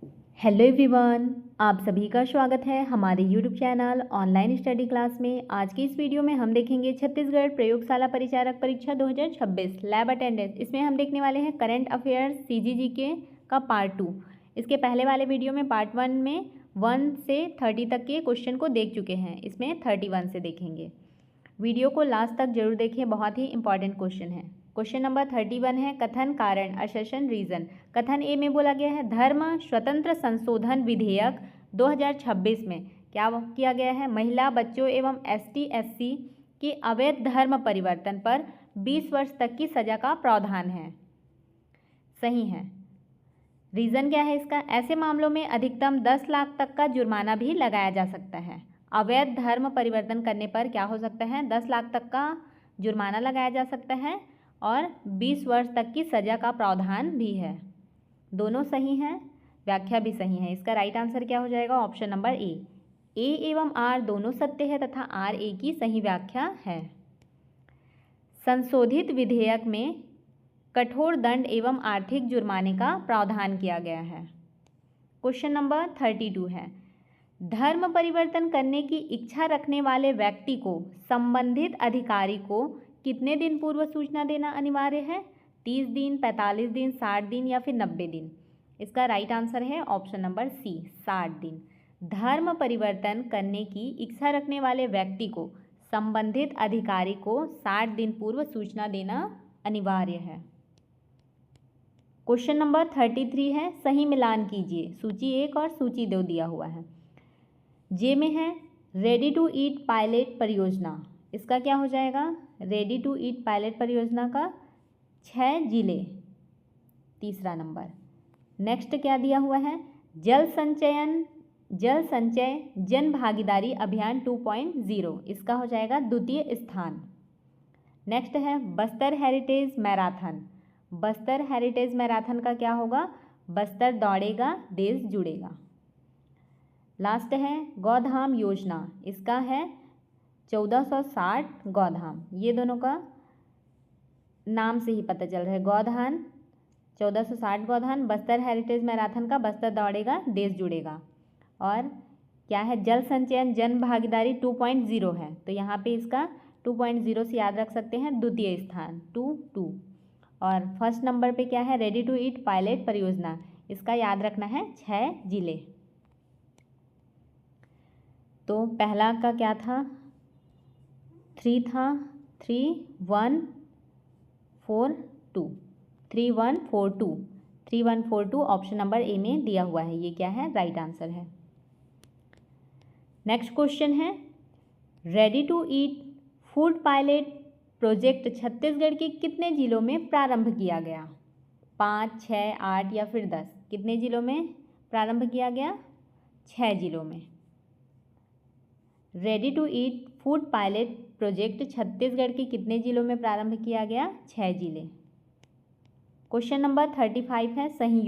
Hello everyone, आप सभी का स्वागत है हमारे YouTube channel online study class में। आज की इस वीडियो में हम देखेंगे छत्तीसगढ़ प्रयोगशाला परिचारक परीक्षा 2026 लैब अटेंडेंस। इसमें हम देखने वाले हैं करंट अफेयर्स CGGK का पार्ट 2। इसके पहले वाले वीडियो में पार्ट 1 में 1 से 30 तक के क्वेश्चन को देख चुके हैं, इसमें 31 से देखेंगे। वीडियो को लास्ट तक जरूर देखें, बहुत ही इंपॉर्टेंट क्वेश्चन है। क्वेश्चन नंबर 31 है कथन कारण असर्शन रीजन। कथन ए में बोला गया है धर्म स्वतंत्र संशोधन विधेयक 2026 में क्या किया गया है, महिला, बच्चों एवं ST/SC के अवैध धर्म परिवर्तन पर 20 वर्ष तक की सजा का प्रावधान है। सही है। रीज़न क्या है इसका, ऐसे मामलों में अधिकतम 10 लाख तक का जुर्माना भी लगाया जा सकता है। अवैध धर्म परिवर्तन करने पर क्या हो सकता है, 10 लाख तक का जुर्माना लगाया जा सकता है और 20 वर्ष तक की सज़ा का प्रावधान भी है। दोनों सही हैं, व्याख्या भी सही है। इसका राइट आंसर क्या हो जाएगा, ऑप्शन नंबर ए एवं आर दोनों सत्य है तथा आर ए की सही व्याख्या है। संशोधित विधेयक में कठोर दंड एवं आर्थिक जुर्माने का प्रावधान किया गया है। क्वेश्चन नंबर 32 है धर्म परिवर्तन करने की इच्छा रखने वाले व्यक्ति को संबंधित अधिकारी को कितने दिन पूर्व सूचना देना अनिवार्य है, 30 दिन, 45 दिन, 60 दिन या फिर 90 दिन। इसका राइट आंसर है ऑप्शन नंबर सी, 60 दिन। धर्म परिवर्तन करने की इच्छा रखने वाले व्यक्ति को संबंधित अधिकारी को 60 दिन पूर्व सूचना देना अनिवार्य है। क्वेश्चन नंबर 33 है सही मिलान कीजिए, सूची 1 और सूची 2 दिया हुआ है। जे में है रेडी टू ईट पायलट परियोजना, इसका क्या हो जाएगा, रेडी टू ईट पायलट परियोजना का 6 जिले, तीसरा नंबर। नेक्स्ट क्या दिया हुआ है, जल संचय जन भागीदारी अभियान 2.0, इसका हो जाएगा द्वितीय स्थान। नेक्स्ट है Bastar heritage marathon, Bastar heritage marathon का क्या होगा, बस्तर दौड़ेगा देश जुड़ेगा। लास्ट है गौधाम योजना, इसका है 1460 गौधाम, ये दोनों का नाम से ही पता चल रहा है। गौधाम 1460 गौधाम, बस्तर हेरिटेज मैराथन का बस्तर दौड़ेगा देश जुड़ेगा। और क्या है, जल संचयन जन भागीदारी 2.0 है, तो यहाँ पे इसका 2.0 से याद रख सकते हैं द्वितीय स्थान 2। और फर्स्ट नंबर पे क्या है, रेडी टू ईट पायलट परियोजना, इसका याद रखना है 6 जिले। तो पहला का क्या था, 3 था, 3142, 3142 ऑप्शन नंबर ए में दिया हुआ है, ये क्या है, राइट आंसर है। नेक्स्ट क्वेश्चन है ready to eat food pilot project Chhattisgarh के कितने जिलों में प्रारंभ किया गया, 5, 6, 8 या फिर 10, कितने जिलों में प्रारंभ किया गया, 6 जिलों में। Ready to eat food pilot project Chhattisgarh के कितने जिलों में प्रारंभ किया गया, 6 जिले। क्वेश्चन नंबर 35 है सही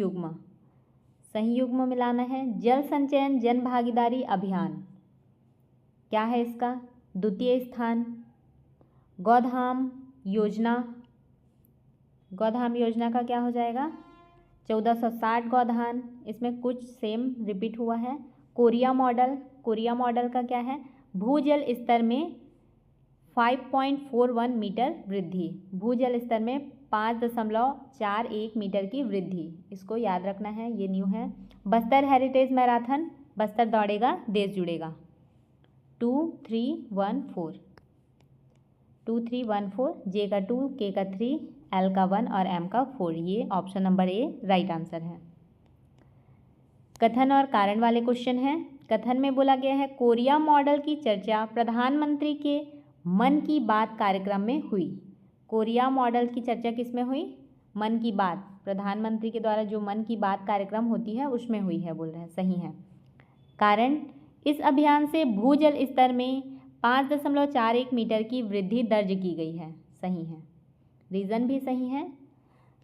युग्म मिलाना है। जल संचयन जन भागीदारी अभियान क्या है इसका, द्वितीय स्थान। गौधाम योजना का क्या हो जाएगा, 1460 गौधाम, इसमें कुछ सेम रिपीट हुआ है। कोरिया मॉडल का क्या है, भूजल स्तर में 5.41 मीटर वृद्धि, भूजल स्तर में 5.41 मीटर की वृद्धि, इसको याद रखना है, ये न्यू है। बस्तर हेरिटेज मैराथन, बस्तर दौड़ेगा देश जुड़ेगा, 2314, जे का 2, के का 3, एल का 1 और एम का 4, ये option number A right answer है। कथन और कारण वाले क्वेश्चन हैं। कथन में बोला गया है कोरिया मॉडल की चर्चा प्रधानमंत्री के मन की बात कार्यक्रम में हुई। कोरिया मॉडल की चर्चा किस में हुई, मन की बात, प्रधानमंत्री के द्वारा जो मन की बात कार्यक्रम होती है उसमें हुई है, बोल रहे हैं, सही है। कारण, इस अभियान से भूजल स्तर में 5.41 मीटर की वृद्धि दर्ज की गई है, सही है। रीज़न भी सही है,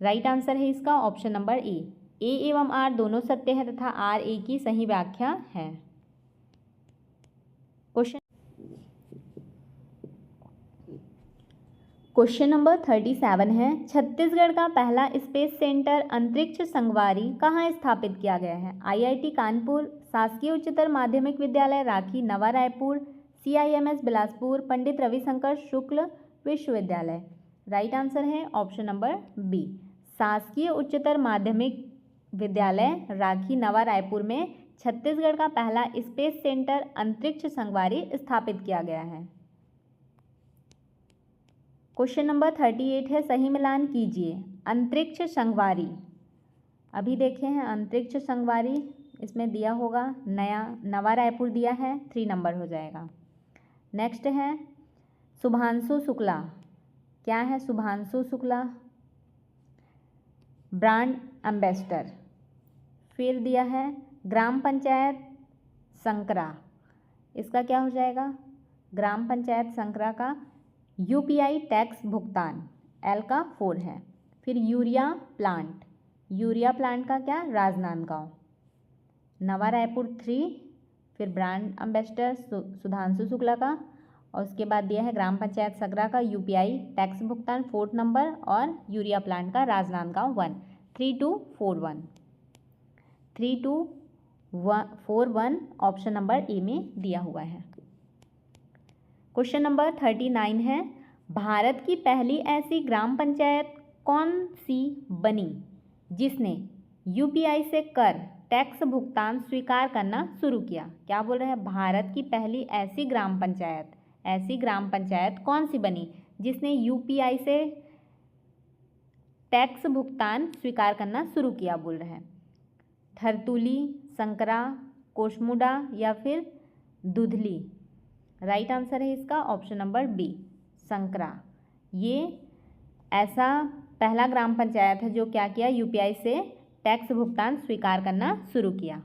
राइट आंसर है इसका ऑप्शन नंबर ए एवं आर दोनों सत्य है तथा आर ए की सही व्याख्या है। क्वेश्चन नंबर 37 है, छत्तीसगढ़ का पहला स्पेस सेंटर अंतरिक्ष संगवारी कहाँ स्थापित किया गया है? आईआईटी कानपुर, शासकीय उच्चतर माध्यमिक विद्यालय राखी नवा रायपुर, सीआईएमएस बिलासपुर, पंडित रविशंकर शुक्ल विश्वविद्यालय। राइट आंसर है ऑप्शन नंबर बी, शासकीय उच्चतर माध्यमिक विद्यालय राखी नवा रायपुर में छत्तीसगढ़ का पहला स्पेस सेंटर अंतरिक्ष संगवारी स्थापित किया गया है। क्वेश्चन नंबर 38 है, सही मिलान कीजिए। अंतरिक्ष संगवारी, अभी देखे हैं अंतरिक्ष संगवारी, इसमें दिया होगा नवा रायपुर दिया है, 3 नंबर हो जाएगा। नेक्स्ट है शुभांशु शुक्ला, क्या है शुभांशु शुक्ला? Brand ambassador. फिर दिया है ग्राम पंचायत संकरा, इसका क्या हो जाएगा? ग्राम पंचायत संकरा का यूपीआई टैक्स भुगतान, एल का 4 है। फिर यूरिया प्लांट का क्या? राजनांदगांव। नवा रायपुर 3, फिर ब्रांड एम्बेसडर सुधांशु शुक्ला का, और उसके बाद दिया है ग्राम पंचायत संकरा का यूपीआई टैक्स भुगतान 4 नंबर, और यूरिया प्लांट का राजनांदगांव 1। 3241 3241 ऑप्शन नंबर ए में दिया हुआ है। क्वेश्चन नंबर 39 है, भारत की पहली ऐसी ग्राम पंचायत कौन सी बनी जिसने यूपीआई से कर टैक्स भुगतान स्वीकार करना शुरू किया? क्या बोल रहे हैं? भारत की पहली ऐसी ग्राम पंचायत कौन सी बनी जिसने यूपीआई से टैक्स भुगतान स्वीकार करना शुरू किया? बोल रहे हैं धरतुली, संकरा, कोशमुडा या फिर दुधली। राइट आंसर है इसका ऑप्शन नंबर बी, संकरा। ये ऐसा पहला ग्राम पंचायत है जो क्या किया? यूपीआई से टैक्स भुगतान स्वीकार करना शुरू किया।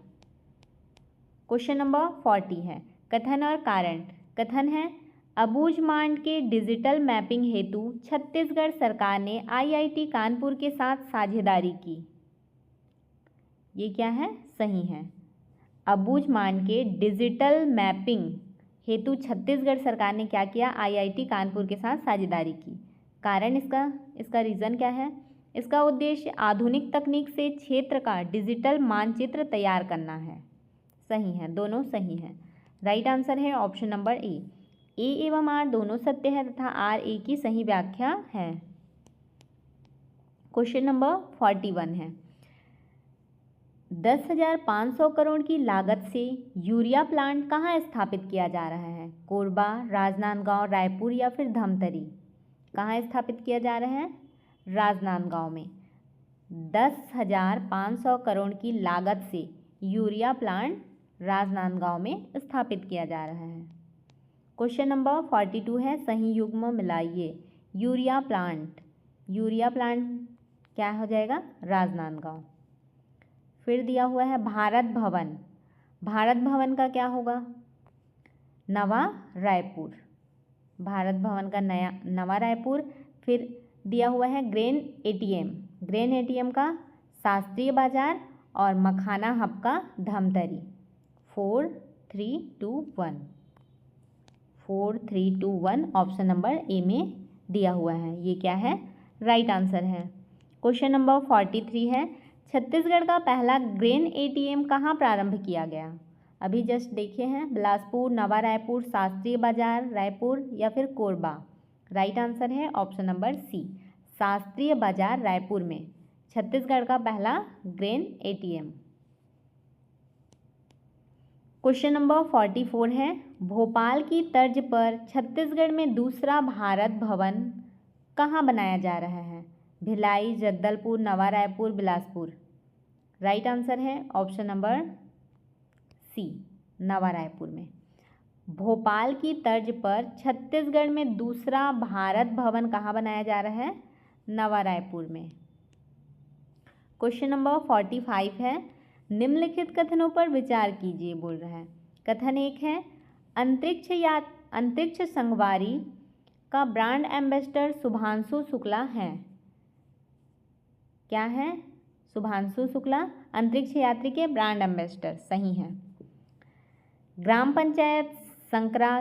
क्वेश्चन नंबर 40 है, कथन और कारण। कथन है, अबूझमाड़ के डिजिटल मैपिंग हेतु छत्तीसगढ़ सरकार ने आईआईटी कानपुर के साथ साझेदारी की। ये क्या है? सही है। अबूझमाड़ के डिजिटल मैपिंग हेतु छत्तीसगढ़ सरकार ने क्या किया? आईआईटी कानपुर के साथ साझेदारी की। कारण इसका रीज़न क्या है? इसका उद्देश्य आधुनिक तकनीक से क्षेत्र का डिजिटल मानचित्र तैयार करना है। सही है, दोनों सही हैं। राइट आंसर है ऑप्शन नंबर ए एवं आर दोनों सत्य है तथा आर ए की सही व्याख्या है। क्वेश्चन नंबर 41 है, 10,500 करोड़ की लागत से यूरिया प्लांट कहाँ स्थापित किया जा रहा है? कोरबा, राजनांदगांव, रायपुर या फिर धमतरी। कहाँ स्थापित किया जा रहा है? राजनांदगांव में। 10,500 करोड़ की लागत से यूरिया प्लांट राजनांदगांव में स्थापित किया जा रहा है। क्वेश्चन नंबर 42 है, सही युग्म मिलाइए। यूरिया प्लांट क्या हो जाएगा? राजनांदगांव। फिर दिया हुआ है भारत भवन का क्या होगा? नवा रायपुर। भारत भवन का नवा रायपुर। फिर दिया हुआ है ग्रेन एटीएम का शास्त्रीय बाजार और मखाना हब का धमतरी। 4321 ऑप्शन नंबर ए में दिया हुआ है। ये क्या है? राइट आंसर है। क्वेश्चन नंबर 43 है, छत्तीसगढ़ का पहला ग्रेन एटीएम कहाँ प्रारंभ किया गया? अभी जस्ट देखे हैं, बिलासपुर, नवा रायपुर, शास्त्रीय बाजार, रायपुर या फिर कोरबा। राइट आंसर है ऑप्शन नंबर सी, शास्त्रीय बाजार रायपुर में छत्तीसगढ़ का पहला ग्रेन एटीएम। क्वेश्चन नंबर 44 है, भोपाल की तर्ज पर छत्तीसगढ़ में दूसरा भारत भवन कहाँ बनाया जा रहा है? भिलाई, जगदलपुर, नवा रायपुर, बिलासपुर। राइट आंसर है ऑप्शन नंबर सी, नवा रायपुर में। भोपाल की तर्ज पर छत्तीसगढ़ में दूसरा भारत भवन कहाँ बनाया जा रहा है? नवा रायपुर में। क्वेश्चन नंबर 45 है, निम्नलिखित कथनों पर विचार कीजिए बोल रहा है। कथन 1 है, अंतरिक्ष संगवारी का ब्रांड एम्बेसडर शुभांशु शुक्ला हैं। क्या है? शुभांशु शुक्ला अंतरिक्ष यात्री के ब्रांड एम्बेसडर। सही है। ग्राम पंचायत संकरा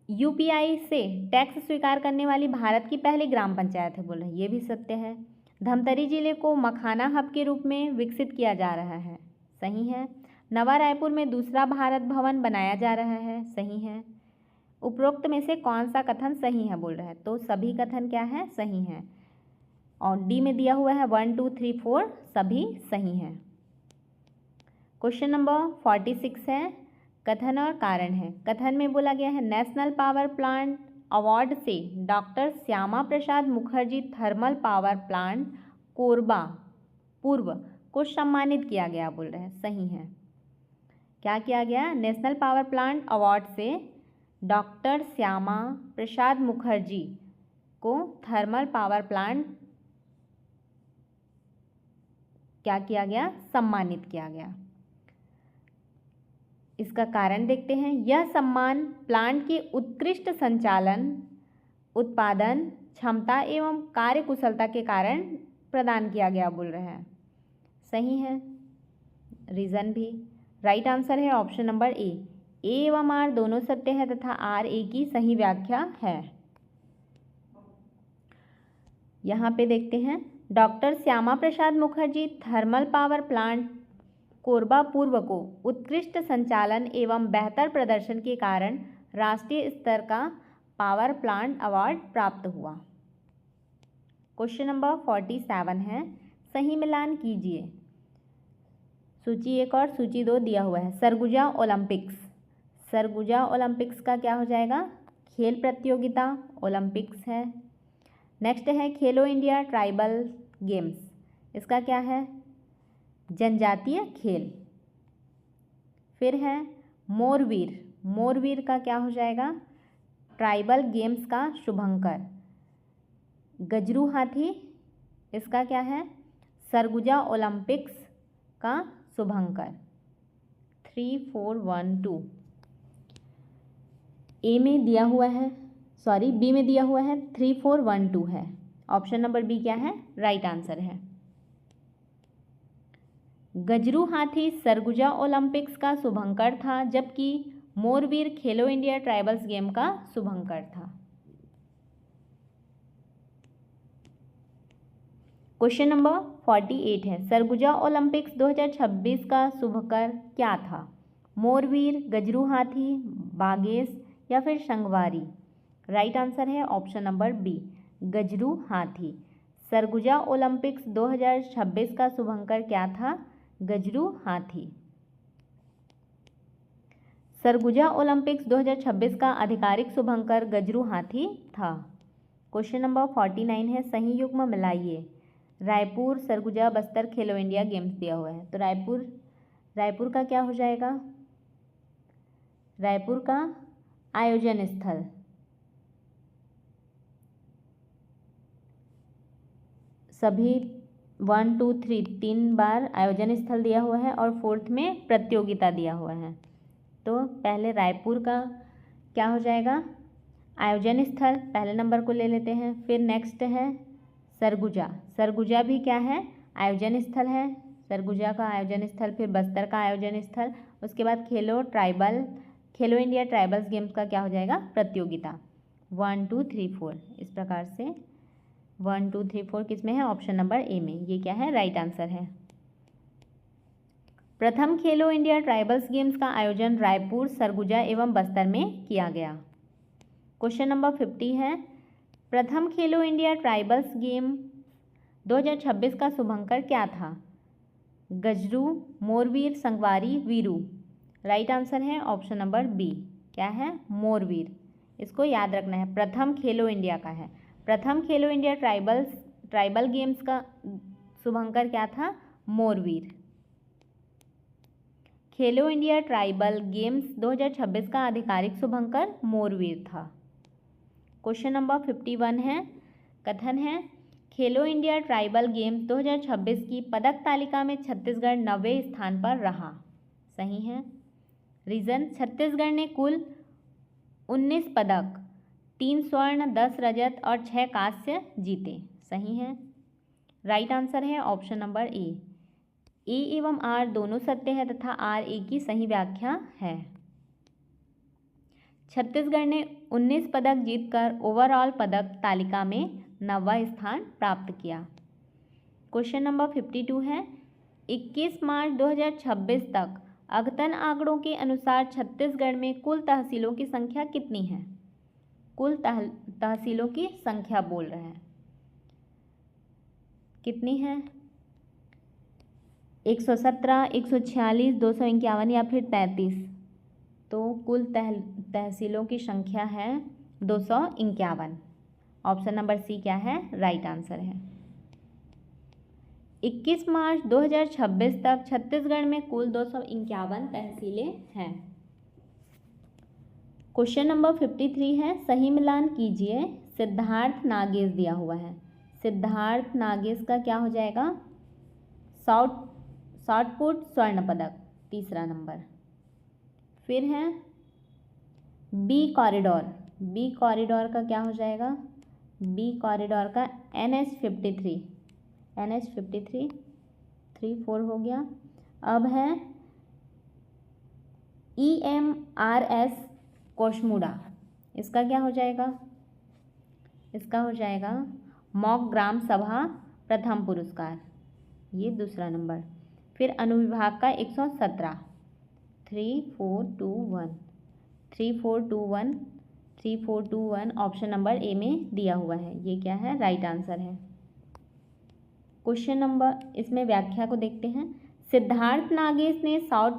यूपीआई से टैक्स स्वीकार करने वाली भारत की पहली ग्राम पंचायत है, बोल रहे हैं, ये भी सत्य है। धमतरी जिले को मखाना हब के रूप में विकसित किया जा रहा है, सही है। नवा रायपुर में दूसरा भारत भवन बनाया जा रहा है, सही है। उपरोक्त में से कौन सा कथन सही है, बोल रहे हैं, तो सभी कथन क्या है, सही है। और डी में दिया हुआ है 1 2 3 4 सभी सही हैं। क्वेश्चन नंबर 46 है, कथन और कारण है। कथन में बोला गया है नेशनल पावर प्लांट अवार्ड से doctor Shyama Prasad Mukherjee thermal power plant Korba पूर्व को सम्मानित किया गया, बोल रहे हैं, सही है। क्या किया गया, नेशनल पावर प्लांट अवार्ड से डॉक्टर श्यामा प्रसाद मुखर्जी को थर्मल पावर प्लांट क्या किया गया, सम्मानित किया गया। इसका कारण देखते हैं, यह सम्मान प्लांट की उत्कृष्ट संचालन, उत्पादन क्षमता एवं कार्यकुशलता के कारण प्रदान किया गया, बोल रहे हैं, सही है। रीजन भी राइट आंसर है ऑप्शन नंबर ए एवं आर दोनों सत्य है तथा आर ए की सही व्याख्या है। यहाँ पे देखते हैं, doctor Shyama Prasad Mukherjee thermal power plant Korba पूर्व को उत्कृष्ट संचालन एवं बेहतर प्रदर्शन के कारण राष्ट्रीय स्तर का पावर प्लांट अवार्ड प्राप्त हुआ। क्वेश्चन नंबर 47 है, सही मिलान कीजिए। सूची 1 और सूची 2 दिया हुआ है। सरगुजा ओलंपिक्स, सरगुजा ओलंपिक्स का क्या हो जाएगा, खेल प्रतियोगिता ओलंपिक्स है। नेक्स्ट है खेलो इंडिया ट्राइबल गेम्स, इसका क्या है, जनजातीय खेल। फिर है मोरवीर, मोरवीर का क्या हो जाएगा, ट्राइबल गेम्स का शुभंकर। गजरू हाथी, इसका क्या है, सरगुजा ओलंपिक्स का शुभंकर। 3 4 1 2 ए में दिया हुआ है, सॉरी बी में दिया हुआ है 3 4 1 2 है। ऑप्शन नंबर बी क्या है, राइट आंसर है। गजरू हाथी सरगुजा ओलंपिक्स का शुभंकर था, जबकि मोरवीर खेलो इंडिया ट्राइबल्स गेम का शुभंकर था। क्वेश्चन नंबर 48 है, सरगुजा ओलंपिक्स 2026 का शुभकर क्या था, मोरवीर, गजरू हाथी, बागेश या फिर संगवारी। राइट आंसर है ऑप्शन नंबर बी गजरू हाथी। सरगुजा ओलंपिक्स 2026 का शुभंकर क्या था, गजरू हाथी। सरगुजा ओलंपिक्स 2026 का आधिकारिक शुभंकर गजरू हाथी था। क्वेश्चन नंबर 49 है, सही युग्म मिलाइए। रायपुर, सरगुजा, बस्तर खेलो इंडिया गेम्स दिया हुआ है, तो रायपुर का क्या हो जाएगा, रायपुर का आयोजन स्थल। सभी 1 2 3 3 बार आयोजन स्थल दिया हुआ है और 4th में प्रतियोगिता दिया हुआ है, तो पहले रायपुर का क्या हो जाएगा, आयोजन स्थल, पहले नंबर को ले लेते हैं। फिर नेक्स्ट है सरगुजा, सरगुजा भी क्या है, आयोजन स्थल है, सरगुजा का आयोजन स्थल। फिर बस्तर का आयोजन स्थल, उसके बाद खेलो इंडिया ट्राइबल्स गेम्स का क्या हो जाएगा, प्रतियोगिता। 1 2 3 4 इस प्रकार से 1 2 3 4 किस में है, ऑप्शन नंबर ए में, ये क्या है, राइट आंसर है। प्रथम खेलो इंडिया ट्राइबल्स गेम्स का आयोजन रायपुर, सरगुजा एवं बस्तर में किया गया। क्वेश्चन नंबर 50 है, प्रथम खेलो इंडिया ट्राइबल्स गेम 2026 का शुभंकर क्या था, गजरू, मोरवीर, संगवारी, वीरू। राइट आंसर है ऑप्शन नंबर बी, क्या है, मोरवीर। इसको याद रखना है, प्रथम खेलो इंडिया का है। प्रथम खेलो इंडिया ट्राइबल गेम्स का शुभंकर क्या था, मोरवीर। खेलो इंडिया ट्राइबल गेम्स 2026 का आधिकारिक शुभंकर मोरवीर था। क्वेश्चन नंबर 51 है, कथन है, खेलो इंडिया ट्राइबल गेम्स 2026 की पदक तालिका में छत्तीसगढ़ 9वें स्थान पर रहा। सही है। रीजन, छत्तीसगढ़ ने कुल 19 पदक, 3 स्वर्ण, 10 रजत और 6 कांस्य जीते। सही है। राइट आंसर है ऑप्शन नंबर ए एवं आर दोनों सत्य है तथा आर ए की सही व्याख्या है। छत्तीसगढ़ ने 19 पदक जीतकर ओवरऑल पदक तालिका में 9वां स्थान प्राप्त किया। क्वेश्चन नंबर 52 है 21 मार्च 2026 तक अद्यतन आंकड़ों के अनुसार छत्तीसगढ़ में कुल तहसीलों की संख्या कितनी है? कुल तहसीलों की संख्या बोल रहे हैं, कितनी है? 117, 146, 251 या फिर 33? तो कुल तहसीलों की संख्या है 251। ऑप्शन नंबर सी क्या है? राइट आंसर है। 21 मार्च 2026 तक छत्तीसगढ़ में कुल 251 तहसीलें हैं। क्वेश्चन नंबर 53 है सही मिलान कीजिए। सिद्धार्थ नागेश दिया हुआ है। सिद्धार्थ नागेश का क्या हो जाएगा? शॉर्ट पुट स्वर्ण पदक, तीसरा नंबर। फिर है बी कॉरिडोर। बी कॉरिडोर का क्या हो जाएगा? बी कॉरिडोर का NH53, 3-4 हो गया। अब है EMRS कोशमुड़ा, इसका क्या हो जाएगा? इसका हो जाएगा मॉक ग्राम सभा प्रथम पुरस्कार, ये दूसरा नंबर। फिर अनुविभाग का 117, 3421 ऑप्शन नंबर ए में दिया हुआ है, ये क्या है? राइट आंसर है। क्वेश्चन नंबर, इसमें व्याख्या को देखते हैं। सिद्धार्थ नागेश ने शॉर्ट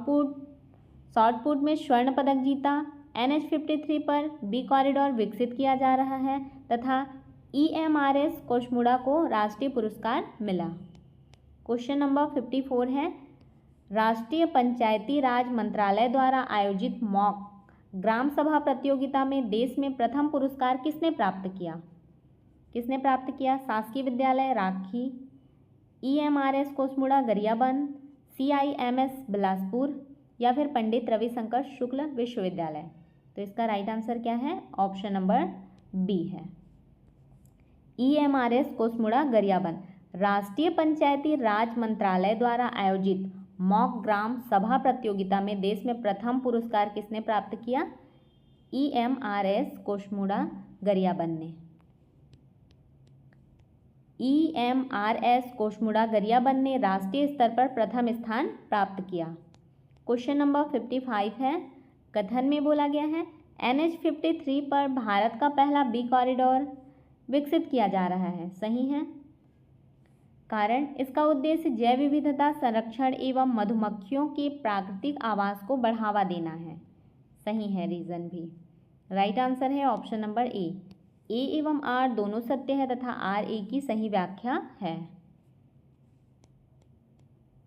पुट में स्वर्ण पदक जीता। NH53 पर बी कॉरिडोर विकसित किया जा रहा है तथा EMRS कोशमुड़ा को राष्ट्रीय पुरस्कार मिला। क्वेश्चन नंबर 54 है राष्ट्रीय पंचायती राज मंत्रालय द्वारा आयोजित मॉक ग्राम सभा प्रतियोगिता में देश में प्रथम पुरस्कार किसने प्राप्त किया? किसने प्राप्त किया? शासकीय विद्यालय राखी, EMRS कोसमुड़ा गरियाबंद, CIMS बिलासपुर या फिर पंडित रविशंकर शुक्ल विश्वविद्यालय? तो इसका राइट आंसर क्या है? ऑप्शन नंबर बी है, EMRS कोसमुड़ा गरियाबंद। राष्ट्रीय पंचायती राज मंत्रालय द्वारा आयोजित मॉक ग्राम सभा प्रतियोगिता में देश में प्रथम पुरस्कार किसने प्राप्त किया? EMRS कोसमुड़ा गरियाबंद ने। EMRS कोसमुड़ा गरियाबंद ने राष्ट्रीय स्तर पर प्रथम स्थान प्राप्त किया। क्वेश्चन नंबर 55 है कथन में बोला गया है NH53 पर भारत का पहला बी कॉरिडोर विकसित किया जा रहा है, सही है? कारण इसका उद्देश्य जैव विविधता संरक्षण एवं मधुमक्खियों के प्राकृतिक आवास को बढ़ावा देना है, सही है रीजन भी। राइट आंसर है ऑप्शन नंबर ए एवं आर दोनों सत्य है तथा आर ए की सही व्याख्या है।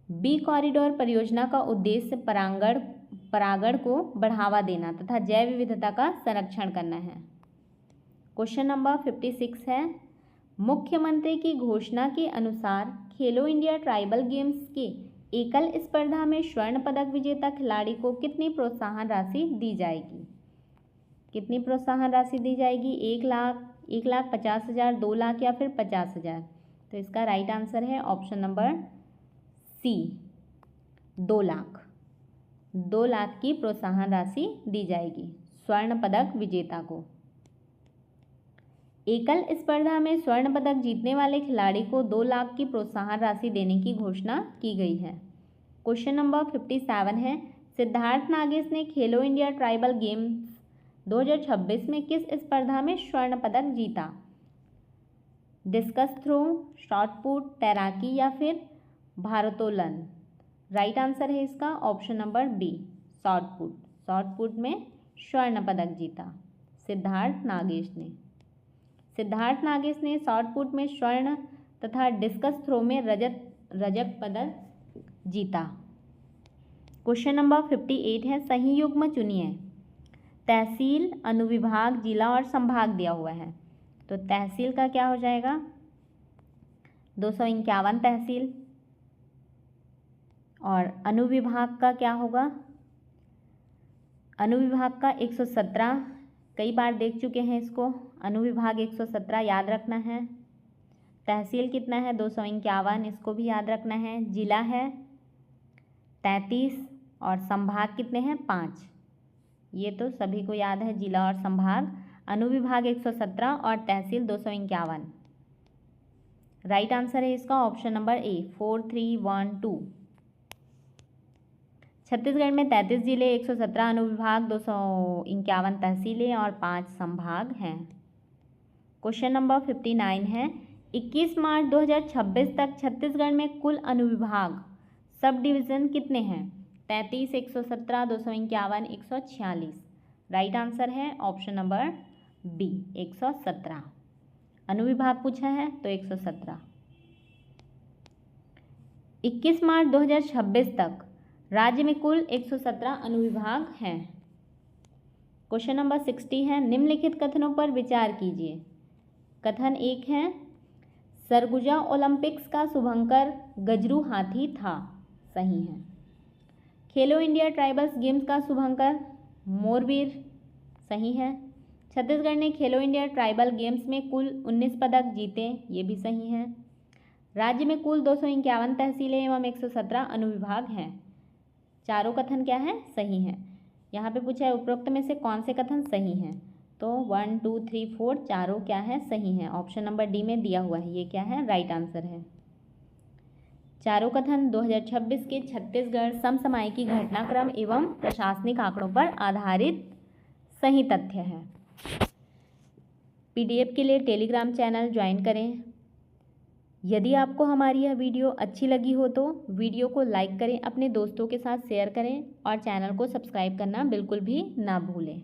बी कॉरिडोर परियोजना का उद्देश्य परागण को बढ़ावा देना तथा जैव विविधता का संरक्षण करना है। क्वेश्चन नंबर 56 है मुख्यमंत्री की घोषणा के अनुसार खेलो इंडिया ट्राइबल गेम्स के एकल स्पर्धा में स्वर्ण पदक विजेता खिलाड़ी को कितनी प्रोत्साहन राशि दी जाएगी? कितनी प्रोत्साहन राशि दी जाएगी? 1 लाख, 1,50,000, 2 लाख या फिर 50,000? तो इसका राइट आंसर है option number C 2 lakh. 2 lakh की प्रोत्साहन राशि दी जाएगी स्वर्ण पदक विजेता को। एकल स्पर्धा में स्वर्ण पदक जीतने वाले खिलाड़ी को 2 लाख की प्रोत्साहन राशि देने की घोषणा की गई है। क्वेश्चन नंबर 57 है सिद्धार्थ नागेश ने खेलो इंडिया ट्राइबल गेम्स 2026 में किस स्पर्धा में स्वर्ण पदक जीता? डिस्कस थ्रो, शॉट पुट, तैराकी या फिर भारोत्तोलन? राइट आंसर है इसका option number B shot put. Shot put में स्वर्ण पदक जीता सिद्धार्थ नागेश ने। सिद्धार्थ नागेश ने शॉट पुट में स्वर्ण तथा डिस्कस थ्रो में रजत पदक जीता। क्वेश्चन नंबर 58 है सही युग्म चुनिए। तहसील, अनुविभाग, जिला और संभाग दिया हुआ है, तो तहसील का क्या हो जाएगा? 251 तहसील। और अनुविभाग का क्या होगा? अनुविभाग का 117, कई बार देख चुके हैं इसको। अनुविभाग 117 याद रखना है। तहसील कितना है? 251, इसको भी याद रखना है। जिला है 33 और संभाग कितने हैं? 5। ये तो सभी को याद है, जिला और संभाग। अनुविभाग 117 और तहसील 251। राइट आंसर है इसका ऑप्शन नंबर ए 4312। छत्तीसगढ़ में 33 जिले, 117 अनुविभाग, 251 तहसीलें और 5 संभाग हैं। क्वेश्चन नंबर 59 है, 21 मार्च 2026 तक छत्तीसगढ़ में कुल अनुविभाग सब डिवीज़न कितने हैं? 33, 117, 251, 146। राइट आंसर है ऑप्शन नंबर बी 117। अनुविभाग पूछा है तो 117। 21 मार्च 2026 तक राज्य में कुल 117 अनुविभाग हैं। क्वेश्चन नंबर 60 है, निम्नलिखित कथनों पर विचार कीजिए। कथन 1 है, सरगुजा ओलंपिक्स का शुभंकर गजरू हाथी था। सही है। खेलो इंडिया ट्राइबल्स गेम्स का शुभंकर मोरवीर। सही है। छत्तीसगढ़ ने खेलो इंडिया ट्राइबल गेम्स में कुल 19 पदक जीते। ये भी सही है। राज्य में कुल 251 तहसीलें एवं 117 अनुविभाग हैं। चारों कथन क्या है? सही है। यहाँ पे पूछा है उपरोक्त में से कौन से कथन सही हैं? तो 1, 2, 3, 4 चारों क्या है? सही है। ऑप्शन नंबर डी में दिया हुआ है, ये क्या है? राइट आंसर है। चारों कथन 2026 के छत्तीसगढ़ समसामयिकी घटनाक्रम एवं प्रशासनिक आंकड़ों पर आधारित सही तथ्य है। पीडीएफ के लिए टेलीग्राम चैनल ज्वाइन करें। यदि आपको हमारी यह वीडियो अच्छी लगी हो तो वीडियो को लाइक करें, अपने दोस्तों के साथ शेयर करें और चैनल को सब्सक्राइब करना बिल्कुल भी ना भूलें।